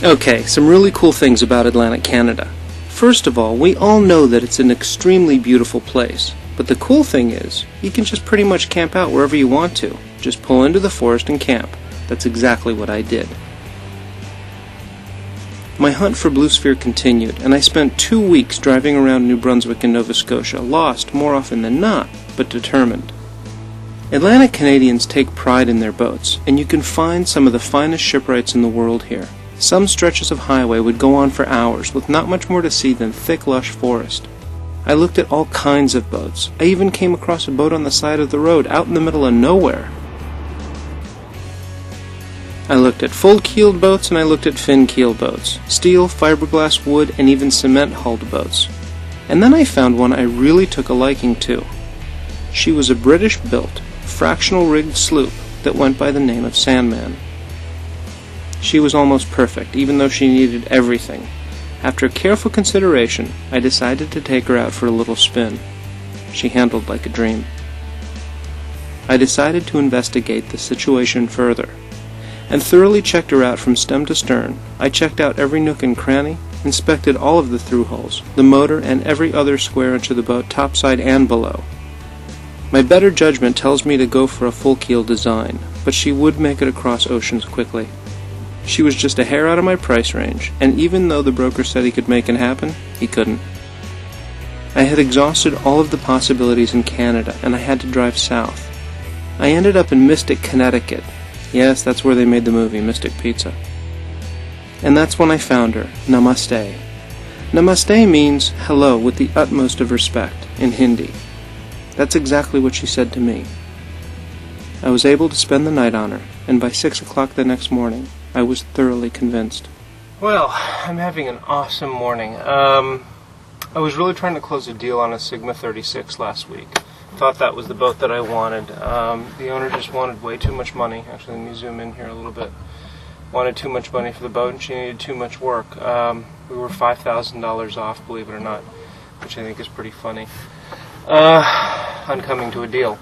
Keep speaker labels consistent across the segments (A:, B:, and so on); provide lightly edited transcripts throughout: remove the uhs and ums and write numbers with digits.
A: Okay, some really cool things about Atlantic Canada. First of all, we all know that it's an extremely beautiful place. But the cool thing is, you can just pretty much camp out wherever you want to. Just pull into the forest and camp. That's exactly what I did. My hunt for Blue Sphere continued, and I spent 2 weeks driving around New Brunswick and Nova Scotia, lost more often than not, but determined. Atlantic Canadians take pride in their boats, and you can find some of the finest shipwrights in the world here. Some stretches of highway would go on for hours, with not much more to see than thick, lush forest. I looked at all kinds of boats. I even came across a boat on the side of the road, out in the middle of nowhere. I looked at full-keeled boats and I looked at fin-keeled boats, steel, fiberglass, wood, and even cement-hulled boats. And then I found one I really took a liking to. She was a British-built, fractional-rigged sloop that went by the name of Sandman. She was almost perfect, even though she needed everything. After careful consideration, I decided to take her out for a little spin. She handled like a dream. I decided to investigate the situation further, and thoroughly checked her out from stem to stern. I checked out every nook and cranny, inspected all of the through holes, the motor, and every other square inch of the boat, topside and below. My better judgment tells me to go for a full-keel design, but she would make it across oceans quickly. She was just a hair out of my price range, and even though the broker said he could make it happen, he couldn't. I had exhausted all of the possibilities in Canada, and I had to drive south. I ended up in Mystic, Connecticut. Yes, that's where they made the movie, Mystic Pizza. And that's when I found her, Namaste. Namaste means hello with the utmost of respect in Hindi. That's exactly what she said to me. I was able to spend the night on her, and by 6 o'clock the next morning, I was thoroughly convinced. Well, I'm having an awesome morning. I was really trying to close a deal on a Sigma 36 last week. Thought that was the boat that I wanted. The owner just wanted way too much money. Actually, let me zoom in here a little bit. Wanted too much money for the boat, and she needed too much work. We were $5,000 off, believe it or not, which I think is pretty funny, on coming to a deal.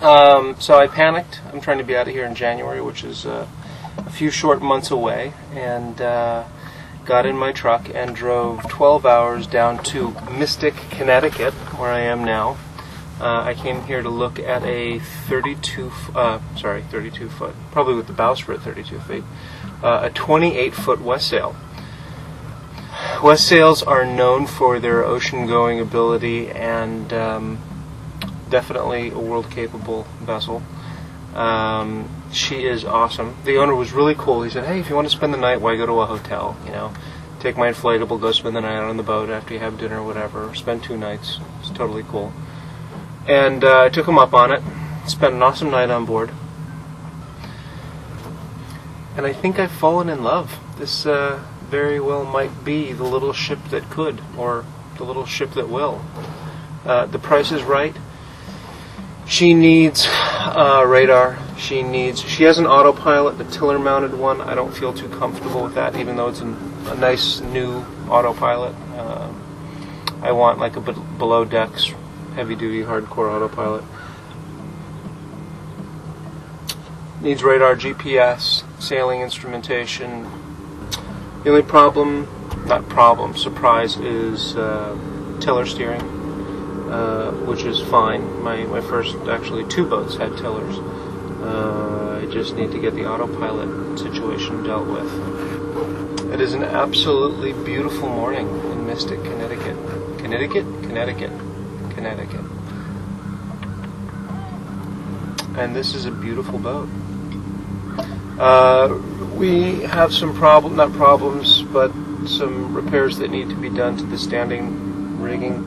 A: So I panicked. I'm trying to be out of here in January, which is a few short months away, and got in my truck and drove 12 hours down to Mystic, Connecticut, where I am now. I came here to look at a 32 foot, probably with the bowsprit at 32 feet, a 28-foot Westsail. Westsails are known for their ocean-going ability and definitely a world-capable vessel. She is awesome. The owner was really cool. He said, hey, if you want to spend the night, why go to a hotel? You know, take my inflatable, go spend the night on the boat after you have dinner or whatever. Spend 2 nights. It's totally cool. And I took him up on it, spent an awesome night on board, and I think I've fallen in love. This very well might be the little ship that could, or the little ship that will. The price is right. She needs radar. She has an autopilot, a tiller-mounted one. I don't feel too comfortable with that, even though it's a nice new autopilot. I want like a below decks, heavy-duty, hardcore autopilot. Needs radar, GPS, sailing instrumentation. The only surprise is tiller steering, which is fine. My first, actually, 2 boats had tillers. I just need to get the autopilot situation dealt with. It is an absolutely beautiful morning in Mystic, Connecticut. Connecticut. And this is a beautiful boat. We have some some repairs that need to be done to the standing rigging.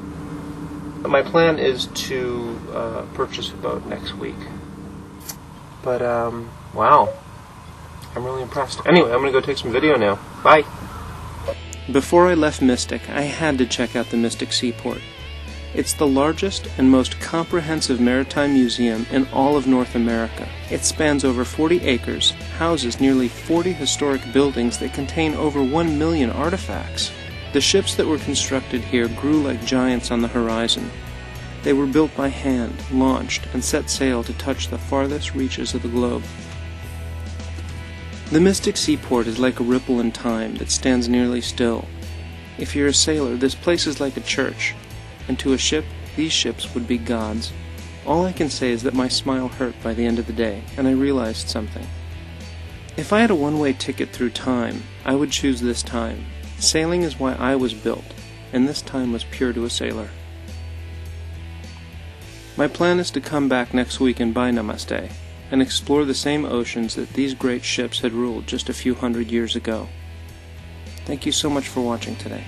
A: My plan is to purchase a boat next week. But, wow. I'm really impressed. Anyway, I'm going to go take some video now. Bye! Before I left Mystic, I had to check out the Mystic Seaport. It's the largest and most comprehensive maritime museum in all of North America. It spans over 40 acres, houses nearly 40 historic buildings that contain over 1 million artifacts. The ships that were constructed here grew like giants on the horizon. They were built by hand, launched, and set sail to touch the farthest reaches of the globe. The mystic seaport is like a ripple in time that stands nearly still. If you're a sailor, this place is like a church, and to a ship, these ships would be gods. All I can say is that my smile hurt by the end of the day, and I realized something. If I had a one-way ticket through time, I would choose this time. Sailing is why I was built, and this time was pure to a sailor. My plan is to come back next week and buy Namaste, and explore the same oceans that these great ships had ruled just a few hundred years ago. Thank you so much for watching today.